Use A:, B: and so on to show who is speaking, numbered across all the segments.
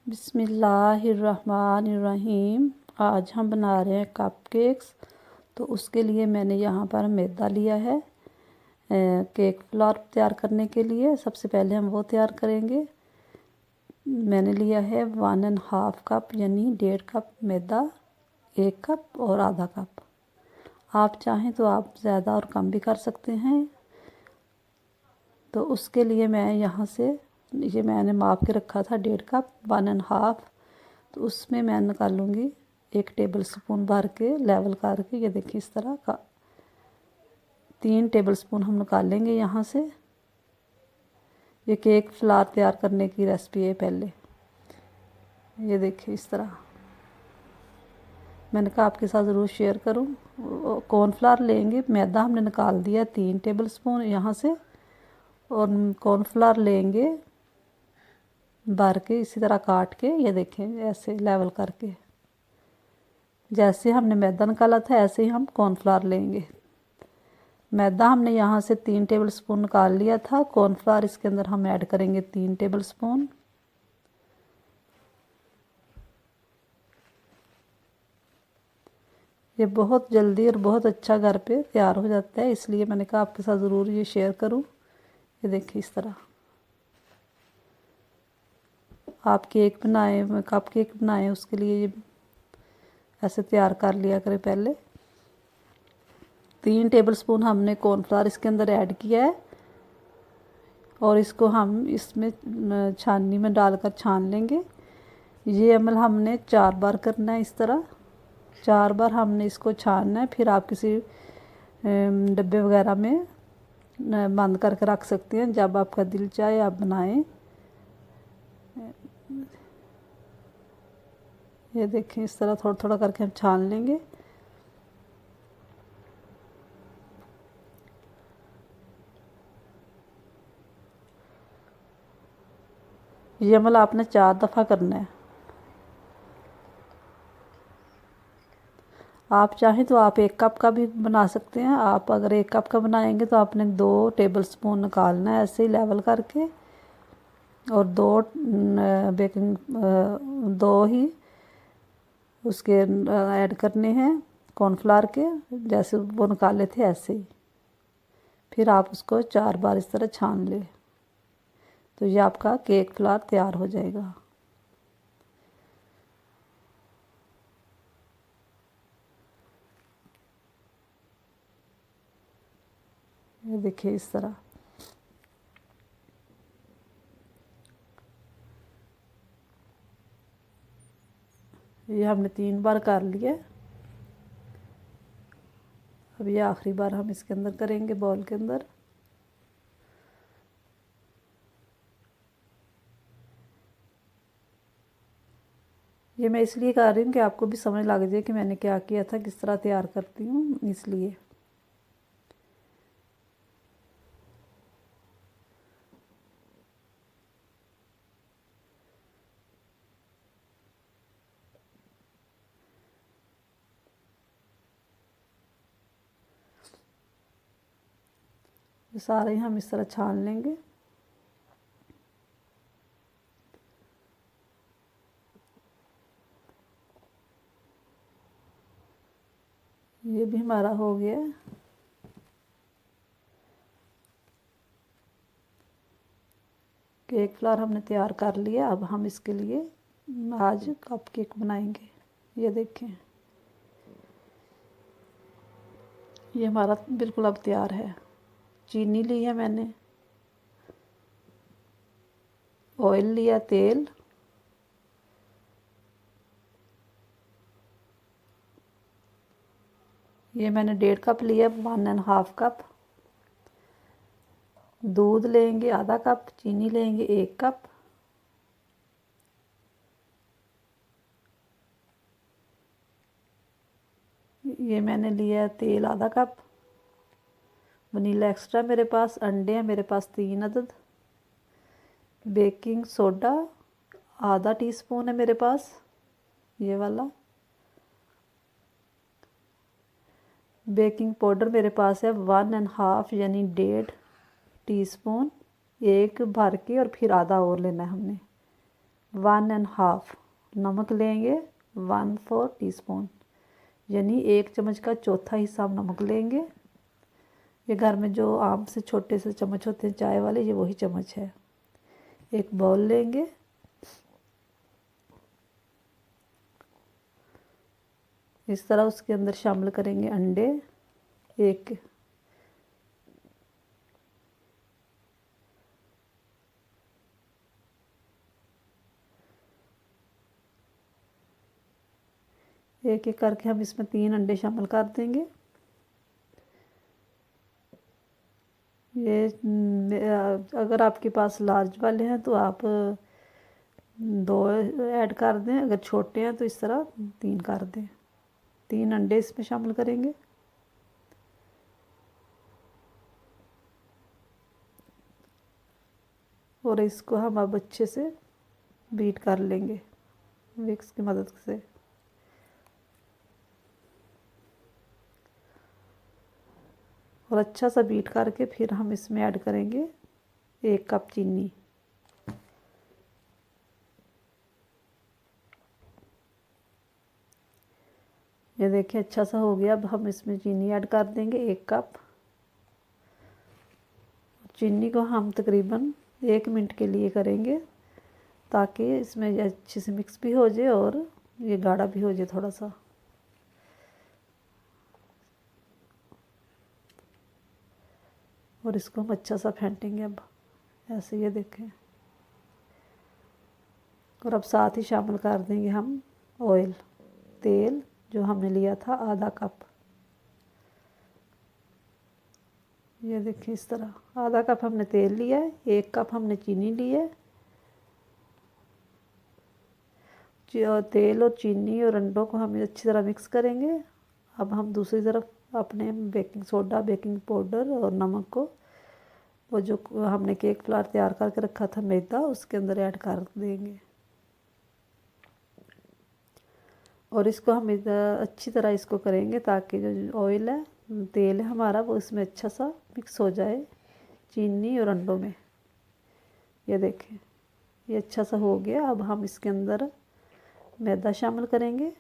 A: बिस्मिल्लाहिर्रहमानिर्रहीम। आज हम बना रहे हैं कप केक्स। तो उसके लिए मैंने यहाँ पर मैदा लिया है केक फ्लोर तैयार करने के लिए। सबसे पहले हम वो तैयार करेंगे। मैंने लिया है 1.5 कप यानी 1.5 कप मैदा, 1 कप और आधा कप। आप चाहें तो आप ज़्यादा और कम भी कर सकते हैं। तो उसके लिए मैं यहाँ से ये मैंने माप के रखा था 1.5 कप 1.5। तो उसमें मैं निकालूँगी 1 टेबल स्पून भर के लेवल करके। ये देखिए इस तरह का 3 टेबल स्पून हम निकालेंगे यहाँ से। ये केक फ्लावर तैयार करने की रेसिपी है। पहले ये देखिए इस तरह मैंने कहा आपके साथ ज़रूर शेयर करूँ। कॉर्नफ्लावर लेंगे, मैदा हमने निकाल दिया 3 टेबल स्पून यहाँ से, और कॉर्नफ्लावर लेंगे भर के इसी तरह काट के। ये देखें ऐसे लेवल करके, जैसे हमने मैदा निकाला था ऐसे ही हम कॉर्नफ्लावर लेंगे। मैदा हमने यहाँ से 3 टेबल स्पून निकाल लिया था। कॉर्नफ्लावर इसके अंदर हम ऐड करेंगे 3 टेबल स्पून। ये बहुत जल्दी और बहुत अच्छा घर पे तैयार हो जाता है, इसलिए मैंने कहा आपके साथ ज़रूर ये शेयर करूँ। ये देखिए इस तरह आप केक बनाएं, कप केक बनाएं, उसके लिए ये ऐसे तैयार कर लिया करें। पहले 3 टेबल स्पून हमने कॉर्नफ्लावर इसके अंदर ऐड किया है, और इसको हम इसमें छाननी में डालकर छान लेंगे। ये अमल हमने 4 बार करना है। इस तरह 4 बार हमने इसको छानना है। फिर आप किसी डब्बे वगैरह में बंद करके रख सकते हैं। जब आपका दिल चाहे आप बनाएं। ये देखें इस तरह थोड़ा थोड़ा करके हम छान लेंगे। ये अमल आपने 4 दफ़ा करना है। आप चाहें तो आप 1 कप का भी बना सकते हैं। आप अगर 1 कप का बनाएंगे तो आपने 2 टेबल स्पून निकालना है ऐसे ही लेवल करके, और 2 बेकिंग 2 ही उसके ऐड करने हैं कॉर्नफ्लावर के, जैसे वो निकाले थे ऐसे ही। फिर आप उसको 4 बार इस तरह छान लें तो ये आपका केक फ्लावर तैयार हो जाएगा। ये देखिए इस तरह ये हमने 3 बार कर लिया। अब ये आखिरी बार हम इसके अंदर करेंगे बॉल के अंदर। ये मैं इसलिए कर रही हूँ कि आपको भी समझ लग जाए कि मैंने क्या किया था, किस तरह तैयार करती हूँ, इसलिए। ये सारे हम इस तरह छान लेंगे। ये भी हमारा हो गया। केक फ्लावर हमने तैयार कर लिया। अब हम इसके लिए आज कप केक बनाएंगे। ये देखें ये हमारा बिल्कुल अब तैयार है। चीनी ली है मैंने, ऑयल लिया, तेल, ये मैंने 1.5 कप लिया, 1.5 कप। दूध लेंगे आधा कप, चीनी लेंगे 1 कप। ये मैंने लिया तेल आधा कप। वनीला एक्स्ट्रा मेरे पास, अंडे हैं मेरे पास 3 अदद। बेकिंग सोडा आधा टीस्पून है मेरे पास, ये वाला। बेकिंग पाउडर मेरे पास है 1.5 यानी 1.5 टीस्पून। 1 भर के और फिर आधा और लेना है हमने। 1.5 नमक लेंगे, 1/4 टीस्पून, यानी 1 चम्मच का चौथा हिस्सा हम नमक लेंगे। ये घर में जो आम से छोटे से चम्मच होते हैं चाय वाले, ये वही चम्मच है। एक बाउल लेंगे, इस तरह उसके अंदर शामिल करेंगे अंडे, एक एक एक करके हम इसमें 3 अंडे शामिल कर देंगे। ये अगर आपके पास लार्ज वाले हैं तो आप 2 ऐड कर दें, अगर छोटे हैं तो इस तरह 3 कर दें। 3 अंडे इसमें शामिल करेंगे। और इसको हम अब अच्छे से बीट कर लेंगे विक्स की मदद से। और अच्छा सा बीट करके फिर हम इसमें ऐड करेंगे 1 कप चीनी। ये देखिए अच्छा सा हो गया। अब हम इसमें चीनी ऐड कर देंगे 1 कप। चीनी को हम तकरीबन 1 मिनट के लिए करेंगे ताकि इसमें अच्छे से मिक्स भी हो जाए और ये गाढ़ा भी हो जाए थोड़ा सा। और इसको हम अच्छा सा फेंटेंगे अब ऐसे, ये देखें। और अब साथ ही शामिल कर देंगे हम ऑयल, तेल जो हमने लिया था आधा कप। ये देखिए इस तरह आधा कप हमने तेल लिया है, 1 कप हमने चीनी ली है। तेल और चीनी और अंडों को हम अच्छी तरह मिक्स करेंगे। अब हम दूसरी तरफ अपने बेकिंग सोडा, बेकिंग पाउडर और नमक को, वो जो हमने केक फ्लावर तैयार करके रखा था मैदा, उसके अंदर ऐड कर देंगे। और इसको हम अच्छी तरह इसको करेंगे ताकि जो ऑयल है, तेल है हमारा, वो इसमें अच्छा सा मिक्स हो जाए चीनी और अंडों में। ये देखें ये अच्छा सा हो गया। अब हम इसके अंदर मैदा शामिल करेंगे।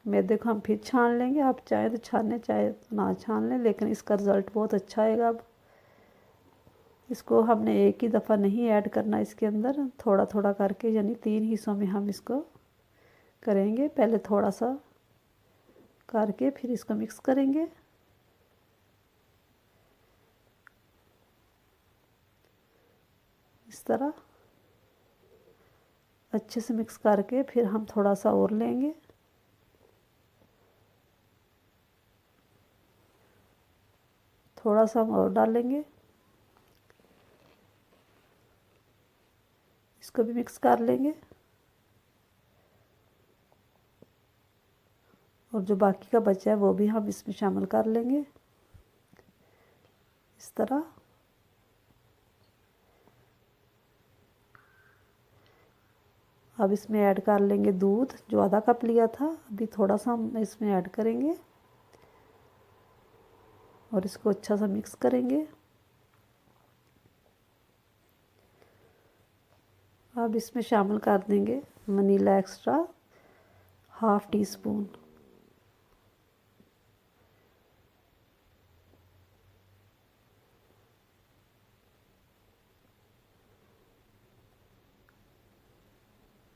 A: मैदे को हम फिर छान लेंगे, आप चाहे तो छानें चाहे तो ना छान लें, लेकिन इसका रिज़ल्ट बहुत अच्छा आएगा। अब इसको हमने एक ही दफ़ा नहीं ऐड करना, इसके अंदर थोड़ा थोड़ा करके, यानी 3 हिस्सों में हम इसको करेंगे। पहले थोड़ा सा करके फिर इसको मिक्स करेंगे। इस तरह अच्छे से मिक्स करके फिर हम थोड़ा सा और लेंगे। थोड़ा सा हम और डालेंगे, इसको भी मिक्स कर लेंगे। और जो बाकी का बचा है वो भी हम इसमें शामिल कर लेंगे इस तरह। अब इसमें ऐड कर लेंगे दूध, जो आधा कप लिया था, अभी थोड़ा सा हम इसमें ऐड करेंगे और इसको अच्छा सा मिक्स करेंगे। अब इसमें शामिल कर देंगे वनीला एक्स्ट्रा 1/2 टीस्पून।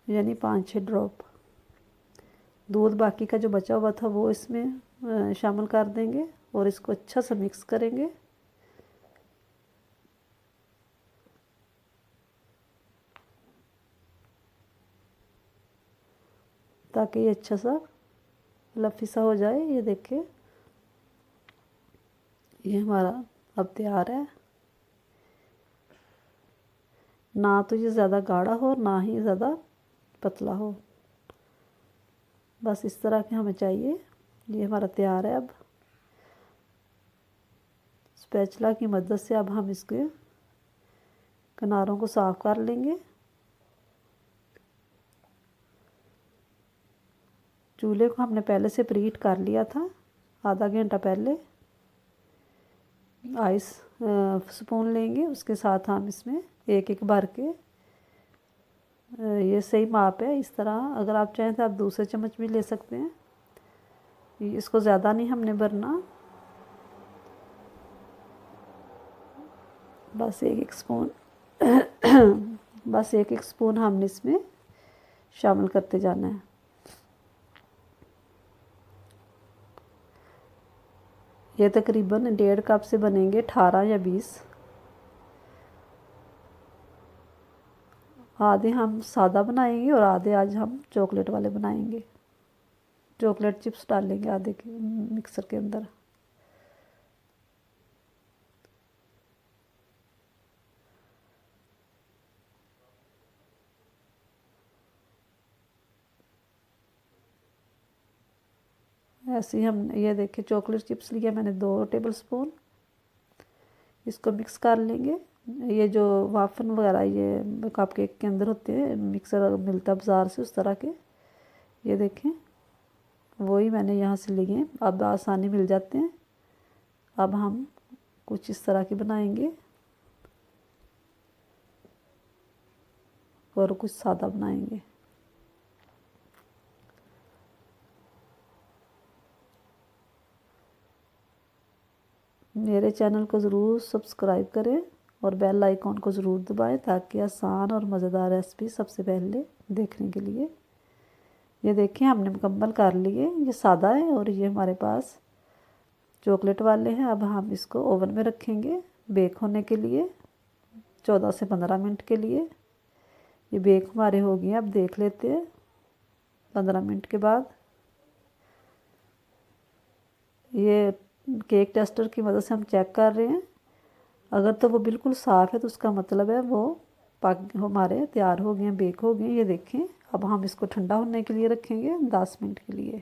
A: यानी 5-6 ड्रॉप दूध। बाकी का जो बचा हुआ था वो इसमें शामिल कर देंगे और इसको अच्छा सा मिक्स करेंगे। ताकि ये अच्छा सा लफी सा हो जाए। ये देखिए ये हमारा अब तैयार है। ना तो ये ज़्यादा गाढ़ा हो, ना ही ज़्यादा पतला हो, बस इस तरह के हमें चाहिए। ये हमारा तैयार है। अब स्पैचुला की मदद से अब हम इसके किनारों को साफ कर लेंगे। चूल्हे को हमने पहले से प्रीहीट कर लिया था आधा घंटा पहले। आइस स्पून लेंगे, उसके साथ हम इसमें एक एक भर के ये सही माप है। इस तरह अगर आप चाहें तो आप दूसरे चम्मच भी ले सकते हैं। इसको ज़्यादा नहीं हमने भरना, बस एक स्पून बस एक स्पून हमने इसमें शामिल करते जाना है। ये तकरीबन 1.5 कप से बनेंगे 18 या 20। आधे हम सादा बनाएंगे और आधे आज हम चॉकलेट वाले बनाएंगे। चॉकलेट चिप्स डालेंगे आधे के मिक्सर के अंदर। ऐसे ही हम ये देखिए चॉकलेट चिप्स लिया मैंने 2 टेबल स्पून। इसको मिक्स कर लेंगे। ये जो वाफन वगैरह ये कप केक के अंदर होते हैं, मिक्सर मिलता है बाज़ार से उस तरह के, ये देखें वही मैंने यहाँ से लिए। अब आसानी मिल जाते हैं। अब हम कुछ इस तरह के बनाएंगे और कुछ सादा बनाएंगे। मेरे चैनल को ज़रूर सब्सक्राइब करें और बेल आइकॉन को ज़रूर दबाएं ताकि आसान और मज़ेदार रेसिपी सबसे पहले देखने के लिए। ये देखें हमने मुकम्मल कर लिए। ये सादा है और ये हमारे पास चॉकलेट वाले हैं। अब हम इसको ओवन में रखेंगे बेक होने के लिए 14 से 15 मिनट के लिए। ये बेक हमारे हो गए। अब देख लेते हैं 15 मिनट के बाद। ये केक टेस्टर की मदद से हम चेक कर रहे हैं। अगर तो वो बिल्कुल साफ़ है तो उसका मतलब है वो पक हमारे तैयार हो गए, बेक हो गए। ये देखें अब हम इसको ठंडा होने के लिए रखेंगे 10 मिनट के लिए।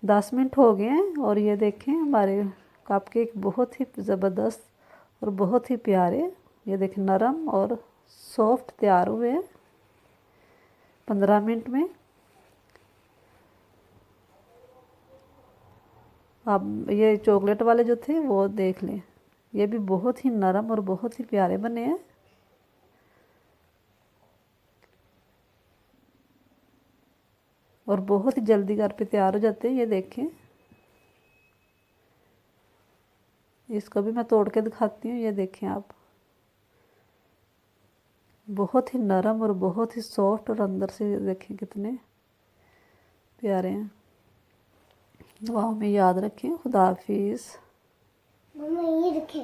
A: 10 मिनट हो गए हैं और ये देखें हमारे कप केक बहुत ही ज़बरदस्त और बहुत ही प्यारे, ये देखें नरम और सॉफ्ट तैयार हुए हैं 15 मिनट में। अब ये चॉकलेट वाले जो थे वो देख लें, ये भी बहुत ही नरम और बहुत ही प्यारे बने हैं। और बहुत ही जल्दी घर पे तैयार हो जाते हैं। ये देखें इसको भी मैं तोड़ के दिखाती हूँ। ये देखें आप, बहुत ही नरम और बहुत ही सॉफ्ट और अंदर से देखें कितने प्यारे हैं। दुआओं में याद रखें। खुदा हाफिज़।
B: मम्मा ये रखे।